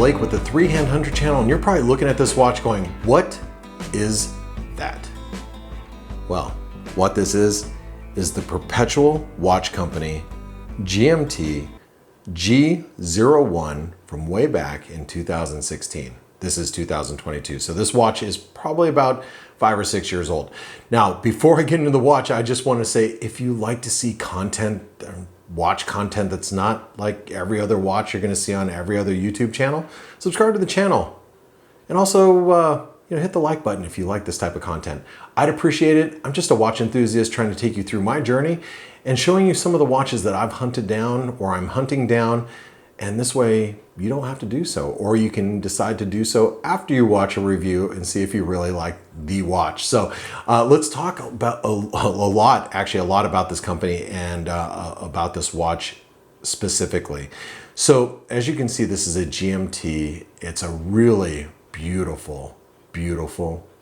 Blake with the Three Hand Hunter channel, and you're probably looking at this watch going, what is that? Well, what this is the Perpetual Watch Company GMT G-01 from way back in 2016. This is 2022, so this watch is probably about 5 or 6 years old. Now, before I get into the watch, I just want to say, if you like to see content, watch content that's not like every other watch you're going to see on every other YouTube channel, subscribe to the channel. And also, hit the like button if you like this type of content. I'd appreciate it. I'm just a watch enthusiast trying to take you through my journey and showing you some of the watches that I've hunted down or I'm hunting down. And this way you don't have to do so, or you can decide to do so after you watch a review and see if you really like the watch. So let's talk about a lot about this company and about this watch specifically. So as you can see, this is a GMT. It's a really beautiful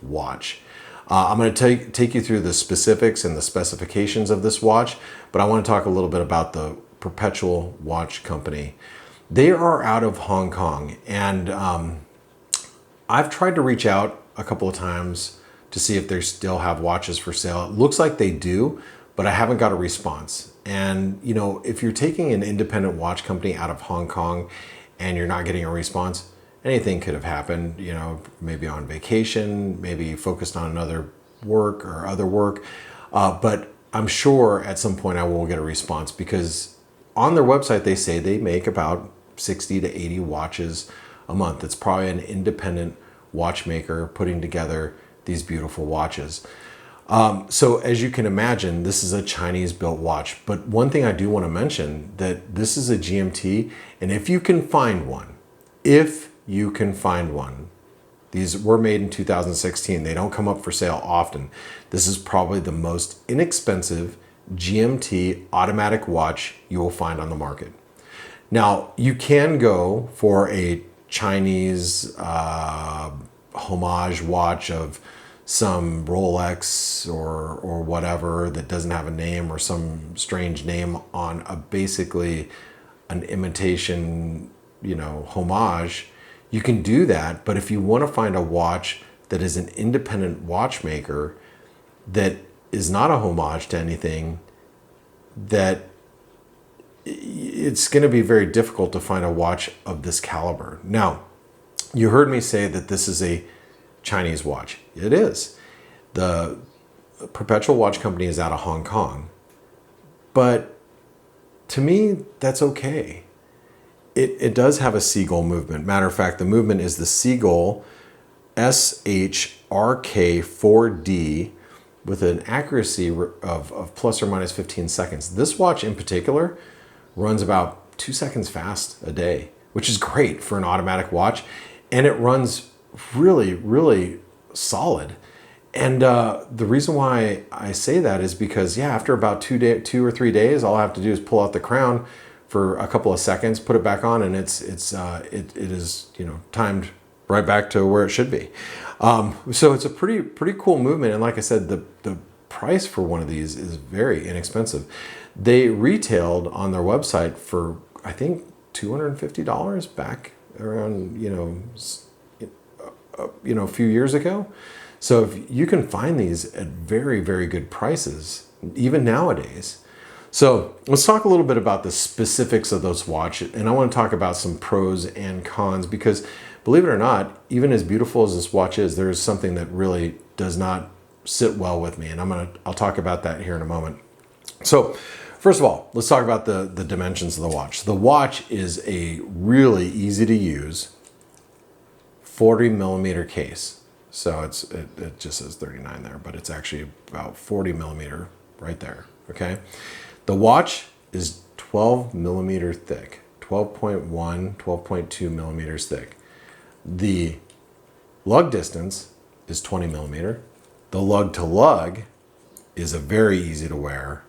watch. I'm going to take you through the specifics and the specifications of this watch, but I want to talk a little bit about the Perpetual Watch Company. They are out of Hong Kong, and I've tried to reach out a couple of times to see if they still have watches for sale. It looks like they do, but I haven't got a response. And if you're taking an independent watch company out of Hong Kong and you're not getting a response, anything could have happened, maybe on vacation, maybe focused on other work. But I'm sure at some point I will get a response, because on their website, they say they make about 60 to 80 watches a month. It's probably an independent watchmaker putting together these beautiful watches. So as you can imagine, this is a Chinese built watch. But one thing I do want to mention, that this is a GMT, and if you can find one, these were made in 2016. They don't come up for sale often. This is probably the most inexpensive GMT automatic watch you will find on the market. Now, you can go for a Chinese homage watch of some Rolex or whatever that doesn't have a name, or some strange name on basically an imitation, homage. You can do that, but if you want to find a watch that is an independent watchmaker that is not a homage to anything, that it's going to be very difficult to find a watch of this caliber. Now, you heard me say that this is a Chinese watch. It is. The Perpetual Watch Company is out of Hong Kong, but to me, that's okay. It does have a seagull movement. Matter of fact, the movement is the seagull SHRK4D with an accuracy of plus or minus 15 seconds. This watch in particular runs about 2 seconds fast a day, which is great for an automatic watch. And it runs really solid. And the reason why I say that is because, after about 2 or 3 days, all I have to do is pull out the crown for a couple of seconds, put it back on, and it is timed right back to where it should be. So it's a pretty cool movement, and like I said, the price for one of these is very inexpensive. They retailed on their website for, I think, $250 back around a few years ago. So if you can find these at very good prices, even nowadays. So let's talk a little bit about the specifics of those watches, and I want to talk about some pros and cons, because believe it or not, even as beautiful as this watch is, there is something that really does not sit well with me, and I'll talk about that here in a moment. So first of all, let's talk about the dimensions of the watch. The watch is a really easy to use 40 millimeter case. So it just says 39 there, but it's actually about 40 millimeter right there, okay? The watch is 12 millimeter thick, 12.1, 12.2 millimeters thick. The lug distance is 20 millimeter. The lug to lug is a very easy to wear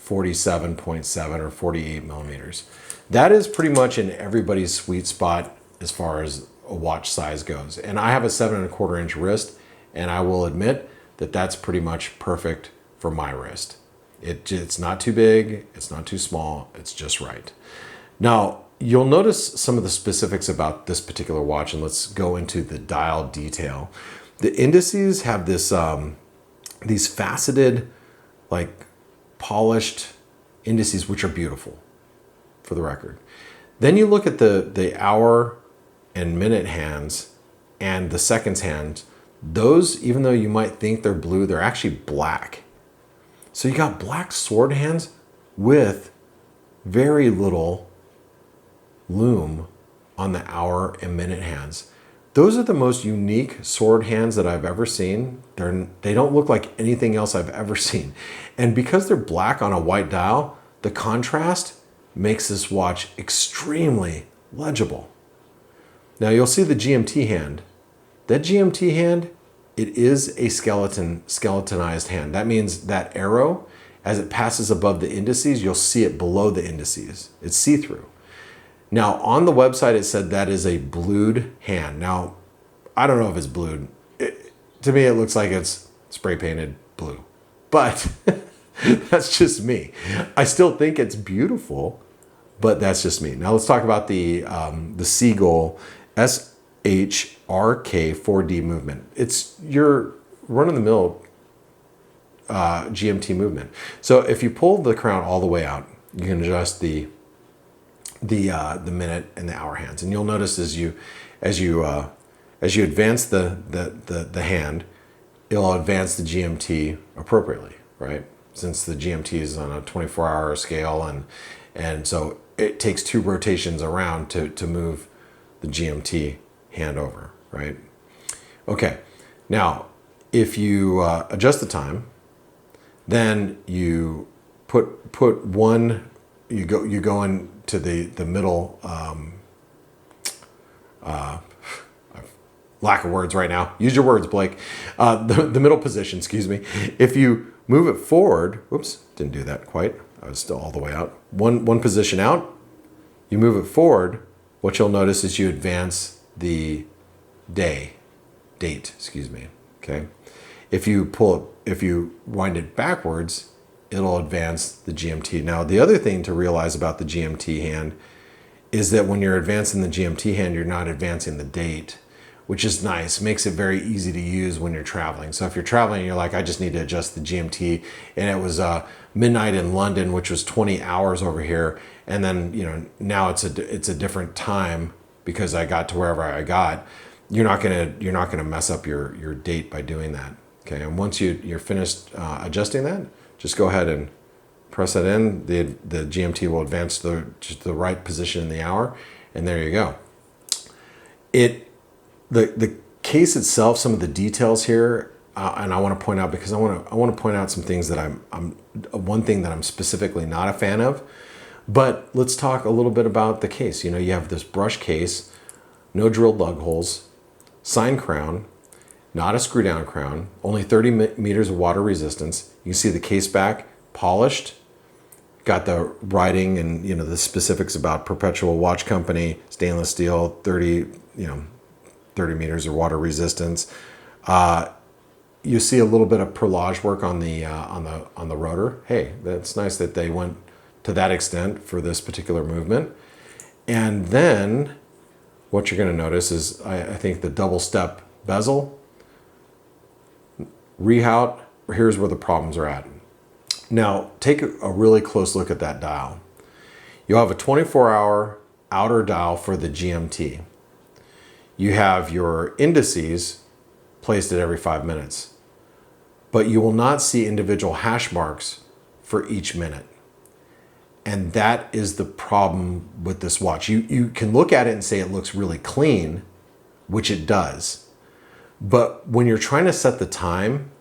47.7 or 48 millimeters. That is pretty much in everybody's sweet spot as far as a watch size goes. And I have a 7.25 inch wrist, and I will admit that that's pretty much perfect for my wrist. It's not too big, it's not too small, it's just right. Now, you'll notice some of the specifics about this particular watch, and let's go into the dial detail. The indices have this these faceted, like polished indices, which are beautiful, for the record. Then you look at the hour and minute hands and the seconds hands. Those, even though you might think they're blue, they're actually black. So you got black sword hands with very little lume on the hour and minute hands. Those are the most unique sword hands that I've ever seen. They don't look like anything else I've ever seen. And because they're black on a white dial, the contrast makes this watch extremely legible. Now you'll see the GMT hand. That GMT hand, it is a skeletonized hand. That means that arrow, as it passes above the indices, you'll see it below the indices. It's see-through. Now, on the website, it said that is a blued hand. Now, I don't know if it's blued. To me, it looks like it's spray painted blue. But that's just me. I still think it's beautiful, but that's just me. Now, let's talk about the Seagull SHRK 4D movement. It's your run-of-the-mill GMT movement. So if you pull the crown all the way out, you can adjust the minute and the hour hands, and you'll notice as you advance the hand, it'll advance the GMT appropriately, right? Since the GMT is on a 24-hour scale, and so it takes 2 rotations around to move the GMT hand over, right? Okay, now if you adjust the time, then you put one. You go into the middle, lack of words right now. Use your words, Blake. The middle position, excuse me. If you move it forward, whoops, didn't do that quite. I was still all the way out. One position out, you move it forward. What you'll notice is you advance the date, excuse me, okay? If you wind it backwards, it'll advance the GMT. Now, the other thing to realize about the GMT hand is that when you're advancing the GMT hand, you're not advancing the date, which is nice. Makes it very easy to use when you're traveling. So if you're traveling and you're like, I just need to adjust the GMT, and it was midnight in London, which was 20 hours over here, and then now it's a different time because I got to wherever I got. You're not gonna mess up your date by doing that. Okay, and once you're finished adjusting that, just go ahead and press that in. The GMT will advance to the right position in the hour, and there you go. The case itself, some of the details here, and I want to point out because I want to point out some things that one thing that I'm specifically not a fan of. But let's talk a little bit about the case. You have this brush case, no drilled lug holes, signed crown, not a screw down crown, only 30 meters of water resistance. You can see the case back, polished, got the writing and the specifics about Perpetual Watch Company, stainless steel, 30 meters of water resistance. You see a little bit of perlage work on the rotor. Hey, that's nice that they went to that extent for this particular movement. And then what you're going to notice is I think the double step bezel. Rehout, here's where the problems are at. Now, take a really close look at that dial. You'll have a 24-hour outer dial for the GMT. You have your indices placed at every 5 minutes, but you will not see individual hash marks for each minute. And that is the problem with this watch. You can look at it and say it looks really clean, which it does. But when you're trying to set the time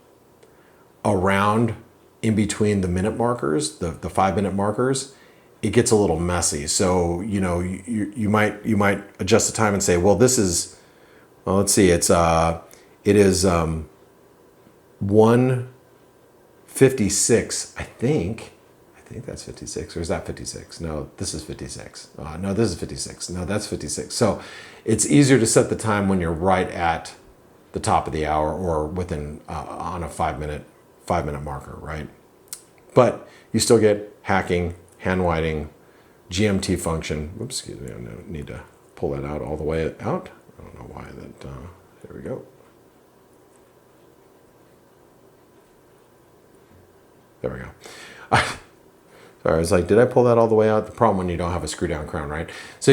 around in between the minute markers, the 5 minute markers, it gets a little messy. So, you might adjust the time and say, well, this is, let's see, it is 1:56, I think that's 56, or is that 56? No, this is 56. No, this is 56. No, that's 56. So it's easier to set the time when you're right at the top of the hour or within on a 5 minute marker, right? But you still get hacking, hand whiting, GMT function. Whoops, excuse me, I need to pull that out all the way out. I don't know why that, there we go. There we go. Sorry, I was like, did I pull that all the way out? The problem when you don't have a screw down crown, right? So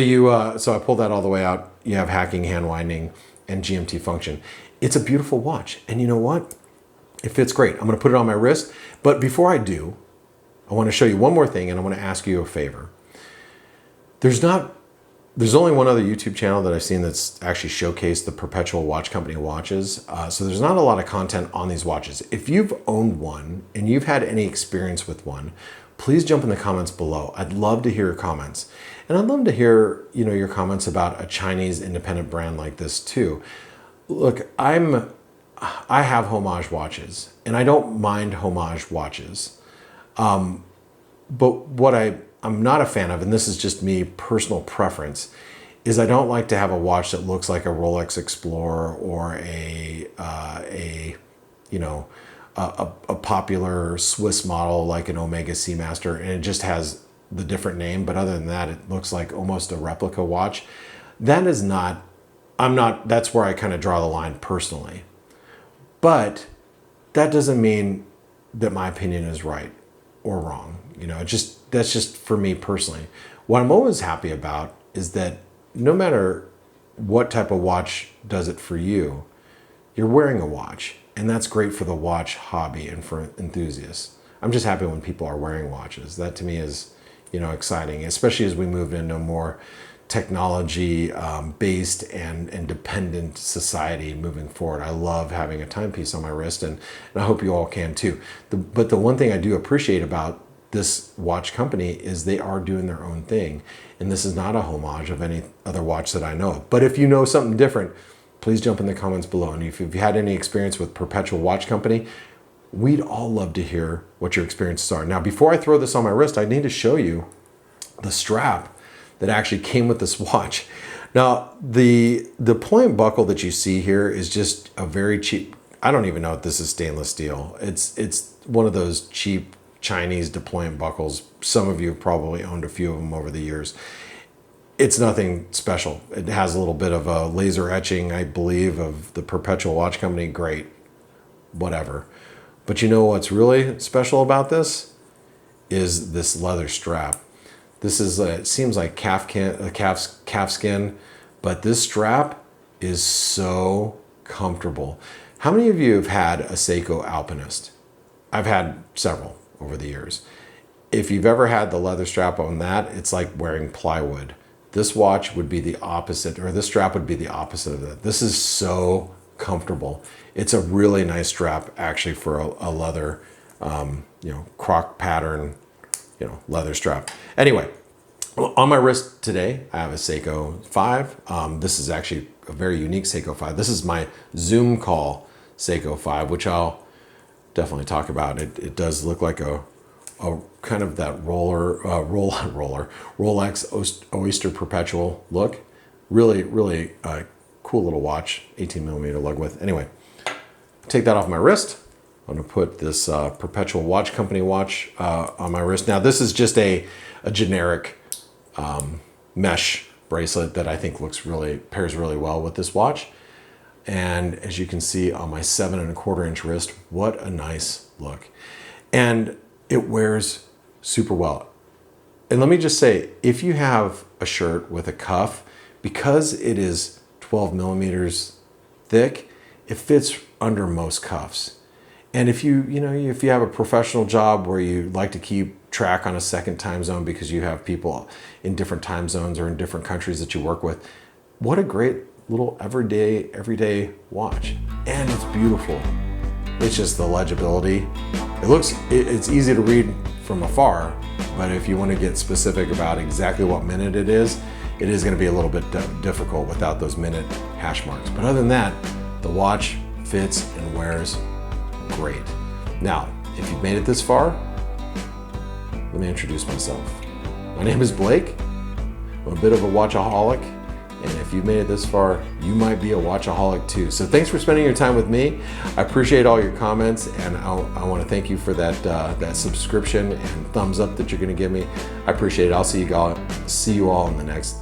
so I pulled that all the way out. You have hacking, hand winding, and GMT function. It's a beautiful watch. And you know what? It fits great. I'm gonna put it on my wrist. But before I do, I wanna show you one more thing and I wanna ask you a favor. There's only one other YouTube channel that I've seen that's actually showcased the Perpetual Watch Company watches. So there's not a lot of content on these watches. If you've owned one and you've had any experience with one, please jump in the comments below. I'd love to hear your comments. And I'd love to hear, your comments about a Chinese independent brand like this too. Look, I have homage watches and I don't mind homage watches. But what I'm not a fan of, and this is just me personal preference, is I don't like to have a watch that looks like a Rolex Explorer or a popular Swiss model like an Omega Seamaster, and it just has the different name, but other than that, it looks like almost a replica watch. That is not, that's where I kind of draw the line personally. But that doesn't mean that my opinion is right or wrong. That's just for me personally. What I'm always happy about is that no matter what type of watch does it for you, you're wearing a watch. And that's great for the watch hobby and for enthusiasts. I'm just happy when people are wearing watches. That to me is, exciting, especially as we move into a more technology based and dependent society moving forward. I love having a timepiece on my wrist, and I hope you all can too. But the one thing I do appreciate about this watch company is they are doing their own thing. And this is not a homage of any other watch that I know of. But if you know something different, please jump in the comments below. And if you've had any experience with Perpetual Watch Company, we'd all love to hear what your experiences are. Now, before I throw this on my wrist, I need to show you the strap that actually came with this watch. Now, the point buckle that you see here is just a very cheap, I don't even know if this is stainless steel. It's one of those cheap Chinese deployment buckles. Some of you have probably owned a few of them over the years. It's nothing special. It has a little bit of a laser etching, I believe, of the Perpetual Watch Company. Great, whatever. But you know what's really special about this is this leather strap. This is, it seems like calf skin, but this strap is so comfortable. How many of you have had a Seiko Alpinist? I've had several over the years. If you've ever had the leather strap on that, it's like wearing plywood. This watch would be the opposite, or this strap would be the opposite of that. This is so comfortable. It's a really nice strap actually for a leather, croc pattern, leather strap. Anyway, on my wrist today, I have a Seiko 5. This is actually a very unique Seiko 5. This is my Zoom call Seiko 5, which I'll definitely talk about. It does look like a kind of that Rolex Oyster Perpetual look. Really, really cool little watch, 18mm lug width. Anyway, take that off my wrist. I'm gonna put this Perpetual Watch Company watch on my wrist. Now this is just a generic mesh bracelet that I think pairs really well with this watch. And as you can see on my 7¼ inch wrist, what a nice look. And it wears super well. And let me just say, if you have a shirt with a cuff, because it is 12mm thick, it fits under most cuffs. And if you have a professional job where you like to keep track on a second time zone because you have people in different time zones or in different countries that you work with, what a great little everyday watch. And it's beautiful. It's just the legibility. It's easy to read from afar, but if you want to get specific about exactly what minute it is going to be a little bit difficult without those minute hash marks. But other than that, the watch fits and wears great. Now, if you've made it this far, let me introduce myself. My name is Blake. I'm a bit of a watchaholic, And if you've made it this far, you might be a watchaholic too. So thanks for spending your time with me. I appreciate all your comments, and I want to thank you for that subscription and thumbs up that you're going to give me. I appreciate it. I'll see you all in the next